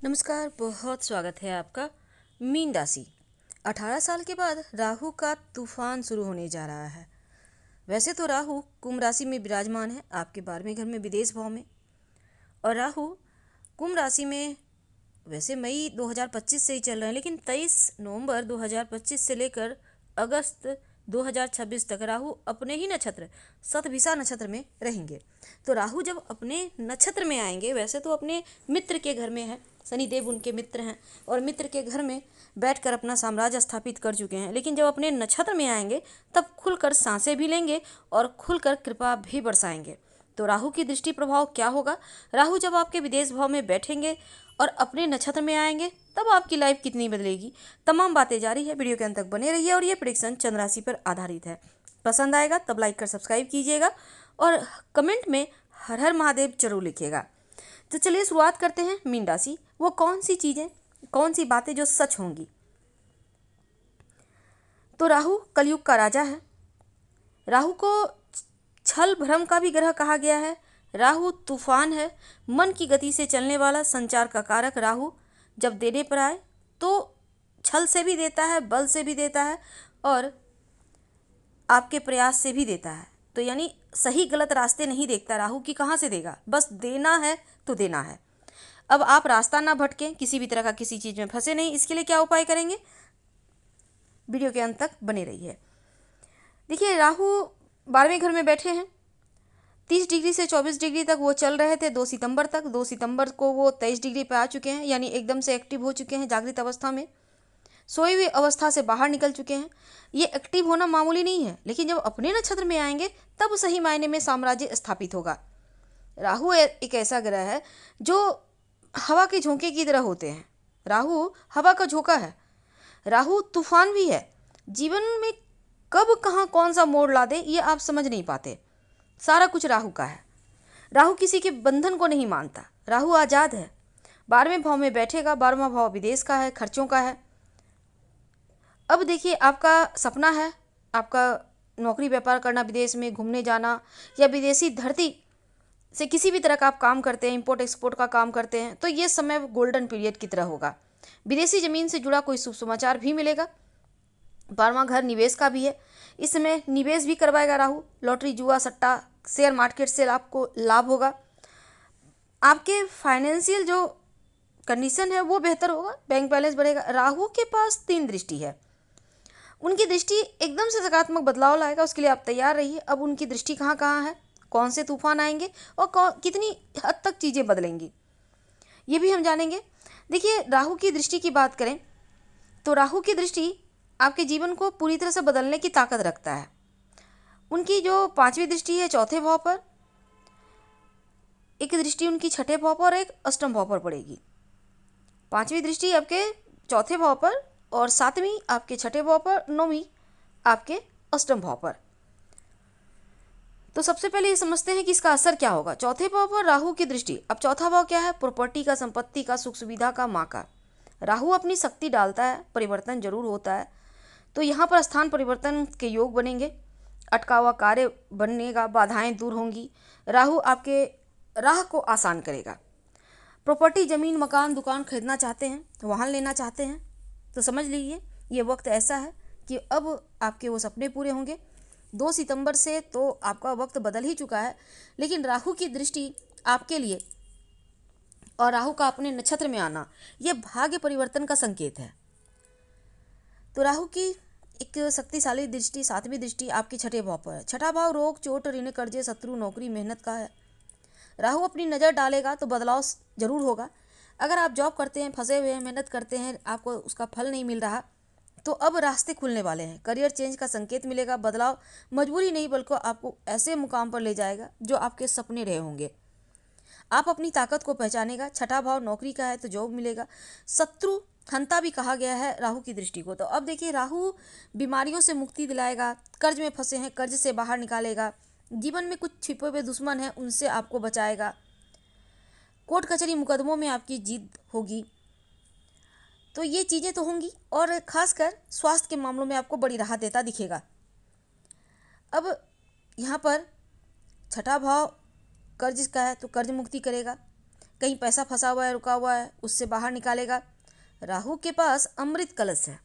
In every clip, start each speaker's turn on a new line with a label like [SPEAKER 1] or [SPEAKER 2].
[SPEAKER 1] नमस्कार, बहुत स्वागत है आपका। मीन राशि 18 साल के बाद राहु का तूफान शुरू होने जा रहा है। वैसे तो राहु कुंभ राशि में विराजमान है, आपके 12वें घर में विदेश भाव में। और राहु कुंभ राशि में वैसे मई 2025 से ही चल रहे हैं, लेकिन 23 नवंबर 2025 से लेकर अगस्त 2026 तक राहु अपने ही नक्षत्र शतभिषा नक्षत्र में रहेंगे। तो राहु जब अपने नक्षत्र में आएंगे, वैसे तो अपने मित्र के घर में है, शनिदेव उनके मित्र हैं और मित्र के घर में बैठकर अपना साम्राज्य स्थापित कर चुके हैं, लेकिन जब अपने नक्षत्र में आएंगे तब खुलकर सांसें भी लेंगे और खुलकर कृपा भी बरसाएंगे। तो राहु की दृष्टि प्रभाव क्या होगा? राहु जब आपके विदेश भाव में बैठेंगे और अपने नक्षत्र में आएंगे तब आपकी लाइफ कितनी बदलेगी, तमाम बातें जारी है। वीडियो के अंत तक बने रहिए और ये प्रेडिक्शन चंद्र राशि पर आधारित है। पसंद आएगा तब लाइक कर सब्सक्राइब कीजिएगा और कमेंट में हर हर महादेव जरूर लिखिएगा। तो चलिए शुरुआत करते हैं। मीन राशि, वो कौन सी चीज़ें, कौन सी बातें जो सच होंगी। तो राहु कलयुग का राजा है। राहु को छल भ्रम का भी ग्रह कहा गया है। राहु तूफान है, मन की गति से चलने वाला, संचार का कारक। राहु जब देने पर आए तो छल से भी देता है, बल से भी देता है और आपके प्रयास से भी देता है। तो यानी सही गलत रास्ते नहीं देखता राहु, की कहाँ से देगा, बस देना है तो देना है। अब आप रास्ता ना भटकें, किसी भी तरह का किसी चीज़ में फंसे नहीं, इसके लिए क्या उपाय करेंगे, वीडियो के अंत तक बने रहिए। देखिए, राहु 12वें घर में बैठे हैं। 30 डिग्री से 24 डिग्री तक वो चल रहे थे 2 सितंबर तक। 2 सितंबर को वो 23 डिग्री पे आ चुके हैं, यानी एकदम से एक्टिव हो चुके हैं जागृत अवस्था में। सोई हुई अवस्था से बाहर निकल चुके हैं। ये एक्टिव होना मामूली नहीं है, लेकिन जब अपने नक्षत्र में आएंगे तब सही मायने में साम्राज्य स्थापित होगा। राहु एक ऐसा ग्रह है जो हवा के झोंके की तरह होते हैं। राहु हवा का झोंका है। राहु तूफान भी है। जीवन में कब कहाँ कौन सा मोड़ ला दे ये आप समझ नहीं पाते। सारा कुछ राहु का है। राहु किसी के बंधन को नहीं मानता। राहु आज़ाद है। 12वें भाव में बैठेगा। 12वां भाव विदेश का है, खर्चों का है। अब देखिए, आपका सपना है आपका नौकरी व्यापार करना, विदेश में घूमने जाना, या विदेशी धरती से किसी भी तरह का आप काम करते हैं, इंपोर्ट एक्सपोर्ट का काम करते हैं, तो ये समय गोल्डन पीरियड की तरह होगा। विदेशी ज़मीन से जुड़ा कोई शुभ समाचार भी मिलेगा। 12वां घर निवेश का भी है। इस समय निवेश भी करवाएगा राहु। लॉटरी, जुआ, सट्टा, शेयर मार्केट से आपको लाभ होगा। आपके फाइनेंशियल जो कंडीशन है वो बेहतर होगा। बैंक बैलेंस बढ़ेगा। राहु के पास 3 दृष्टि है। उनकी दृष्टि एकदम से सकारात्मक बदलाव लाएगा, उसके लिए आप तैयार रहिए। अब उनकी दृष्टि कहाँ कहाँ है, कौन से तूफान आएंगे और कितनी हद तक चीज़ें बदलेंगी, ये भी हम जानेंगे। देखिए, राहु की दृष्टि की बात करें तो राहु की दृष्टि आपके जीवन को पूरी तरह से बदलने की ताकत रखता है। उनकी जो 5वीं दृष्टि है 4थे भाव पर, एक दृष्टि उनकी 6ठे भाव पर, एक अष्टम भाव पर पड़ेगी। 5वीं दृष्टि आपके 4थे भाव पर और 7वीं आपके 6ठे भाव पर, 9वीं आपके अष्टम भाव पर। तो सबसे पहले ये समझते हैं कि इसका असर क्या होगा। 4थे भाव पर राहु की दृष्टि। अब 4था भाव क्या है? प्रॉपर्टी का, संपत्ति का, सुख सुविधा का, माँ का। राहु अपनी शक्ति डालता है, परिवर्तन जरूर होता है। तो यहाँ पर स्थान परिवर्तन के योग बनेंगे, अटका हुआ कार्य बनेगा, बाधाएं दूर होंगी। राहु आपके राह को आसान करेगा। प्रॉपर्टी, जमीन, मकान, दुकान खरीदना चाहते हैं, वाहन लेना चाहते हैं, तो समझ लीजिए ये वक्त ऐसा है कि अब आपके वो सपने पूरे होंगे। 2 सितंबर से तो आपका वक्त बदल ही चुका है, लेकिन राहु की दृष्टि आपके लिए और राहु का अपने नक्षत्र में आना, यह भाग्य परिवर्तन का संकेत है। तो राहु की एक शक्तिशाली दृष्टि, 7वीं दृष्टि आपके 6ठे भाव पर है। 6ठा भाव रोग, चोट, ऋण, कर्जे, शत्रु, नौकरी, मेहनत का है। राहु अपनी नज़र डालेगा तो बदलाव जरूर होगा। अगर आप जॉब करते हैं, फंसे हुए हैं, मेहनत करते हैं, आपको उसका फल नहीं मिल रहा, तो अब रास्ते खुलने वाले हैं। करियर चेंज का संकेत मिलेगा। बदलाव मजबूरी नहीं बल्कि आपको ऐसे मुकाम पर ले जाएगा जो आपके सपने रहे होंगे। आप अपनी ताकत को पहचानेगा। 6ठा भाव नौकरी का है तो जॉब मिलेगा। शत्रु हंता भी कहा गया है राहु की दृष्टि को। तो अब देखिए, राहु बीमारियों से मुक्ति दिलाएगा। कर्ज में फंसे हैं, कर्ज से बाहर निकालेगा। जीवन में कुछ छिपे हुए दुश्मन हैं, उनसे आपको बचाएगा। कोर्ट कचहरी मुकदमों में आपकी जीत होगी। तो ये चीज़ें तो होंगी और खासकर स्वास्थ्य के मामलों में आपको बड़ी राहत देता दिखेगा। अब यहाँ पर 6ठा भाव कर्ज का है तो कर्ज मुक्ति करेगा। कहीं पैसा फंसा हुआ है, रुका हुआ है, उससे बाहर निकालेगा। राहु के पास अमृत कलश है,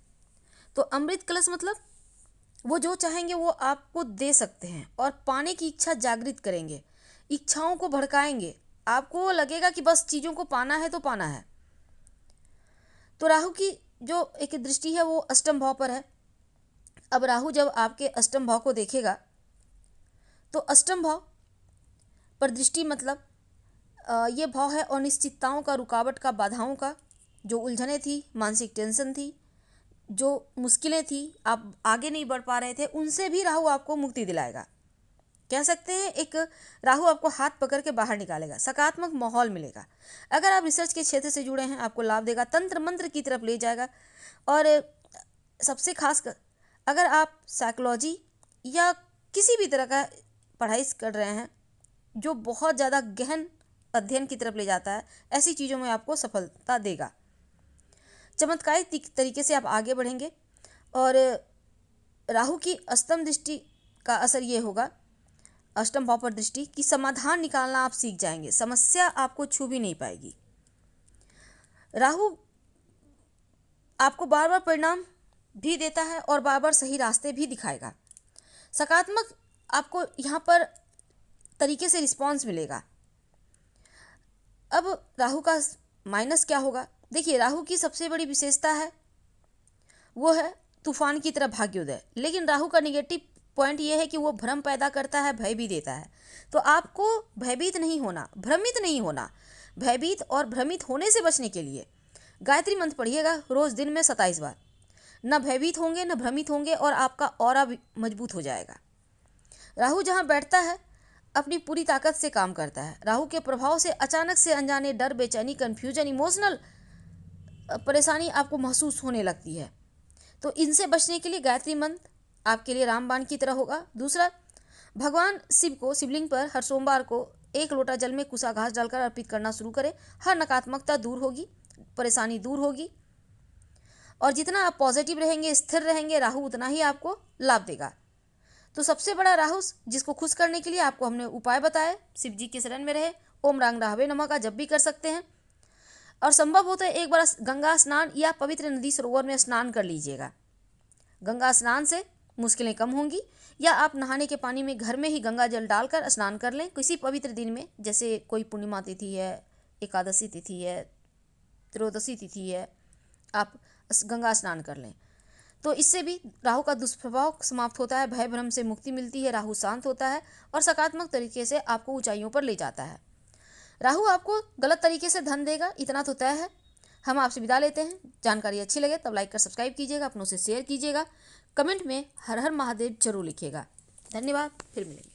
[SPEAKER 1] तो अमृत कलश मतलब वो जो चाहेंगे वो आपको दे सकते हैं और पाने की इच्छा जागृत करेंगे, इच्छाओं को भड़काएंगे। आपको लगेगा कि बस चीज़ों को पाना है तो पाना है। तो राहु की जो एक दृष्टि है वो अष्टम भाव पर है। अब राहु जब आपके अष्टम भाव को देखेगा तो अष्टम भाव पर दृष्टि मतलब ये भाव है अनिश्चितताओं का, रुकावट का, बाधाओं का। जो उलझनें थी, मानसिक टेंशन थी, जो मुश्किलें थी, आप आगे नहीं बढ़ पा रहे थे, उनसे भी राहु आपको मुक्ति दिलाएगा। कह सकते हैं एक राहु आपको हाथ पकड़ के बाहर निकालेगा, सकारात्मक माहौल मिलेगा। अगर आप रिसर्च के क्षेत्र से जुड़े हैं, आपको लाभ देगा, तंत्र मंत्र की तरफ ले जाएगा। और सबसे खास कर अगर आप साइकोलॉजी या किसी भी तरह का पढ़ाई कर रहे हैं जो बहुत ज़्यादा गहन अध्ययन की तरफ ले जाता है, ऐसी चीज़ों में आपको सफलता देगा। चमत्कारिक तरीके से आप आगे बढ़ेंगे। और राहु की अष्टम दृष्टि का असर ये होगा, अष्टम भाव पर दृष्टि, कि समाधान निकालना आप सीख जाएंगे, समस्या आपको छू भी नहीं पाएगी। राहु आपको बार बार परिणाम भी देता है और बार बार सही रास्ते भी दिखाएगा। सकारात्मक आपको यहाँ पर तरीके से रिस्पॉन्स मिलेगा। अब राहु का माइनस क्या होगा? देखिए, राहु की सबसे बड़ी विशेषता है वो है तूफान की तरह भाग्योदय। लेकिन राहु का निगेटिव पॉइंट ये है कि वो भ्रम पैदा करता है, भय भी देता है। तो आपको भयभीत नहीं होना, भ्रमित नहीं होना। भयभीत और भ्रमित होने से बचने के लिए गायत्री मंत्र पढ़िएगा रोज दिन में 27 बार। न भयभीत होंगे, न भ्रमित होंगे और आपका ऑरा मजबूत हो जाएगा। राहु जहाँ बैठता है अपनी पूरी ताकत से काम करता है। राहु के प्रभाव से अचानक से अनजाने डर, बेचैनी, कन्फ्यूजन, इमोशनल परेशानी आपको महसूस होने लगती है। तो इनसे बचने के लिए गायत्री मंत्र आपके लिए रामबाण की तरह होगा। दूसरा, भगवान शिव को शिवलिंग पर हर सोमवार को 1 लोटा जल में कुसा घास डालकर अर्पित करना शुरू करें। हर नकारात्मकता दूर होगी, परेशानी दूर होगी। और जितना आप पॉजिटिव रहेंगे, स्थिर रहेंगे, राहु उतना ही आपको लाभ देगा। तो सबसे बड़ा राहु जिसको खुश करने के लिए आपको हमने उपाय बताए, शिव जी के शरण में रहे, ओम रांग राहवे नमः का जप भी कर सकते हैं। और संभव हो तो एक बार गंगा स्नान या पवित्र नदी सरोवर में स्नान कर लीजिएगा। गंगा स्नान से मुश्किलें कम होंगी। या आप नहाने के पानी में घर में ही गंगा जल डालकर स्नान कर लें किसी पवित्र दिन में, जैसे कोई पूर्णिमा तिथि है, एकादशी तिथि है, त्रयोदशी तिथि है, आप गंगा स्नान कर लें। तो इससे भी राहु का दुष्प्रभाव समाप्त होता है, भय भ्रम से मुक्ति मिलती है, राहु शांत होता है और सकारात्मक तरीके से आपको ऊंचाइयों पर ले जाता है। राहु आपको गलत तरीके से धन देगा, इतना तो तय है। हम आपसे विदा लेते हैं। जानकारी अच्छी लगे तब लाइक कर सब्सक्राइब कीजिएगा, अपनों से शेयर कीजिएगा, कमेंट में हर हर महादेव जरूर लिखिएगा। धन्यवाद, फिर मिलेंगे।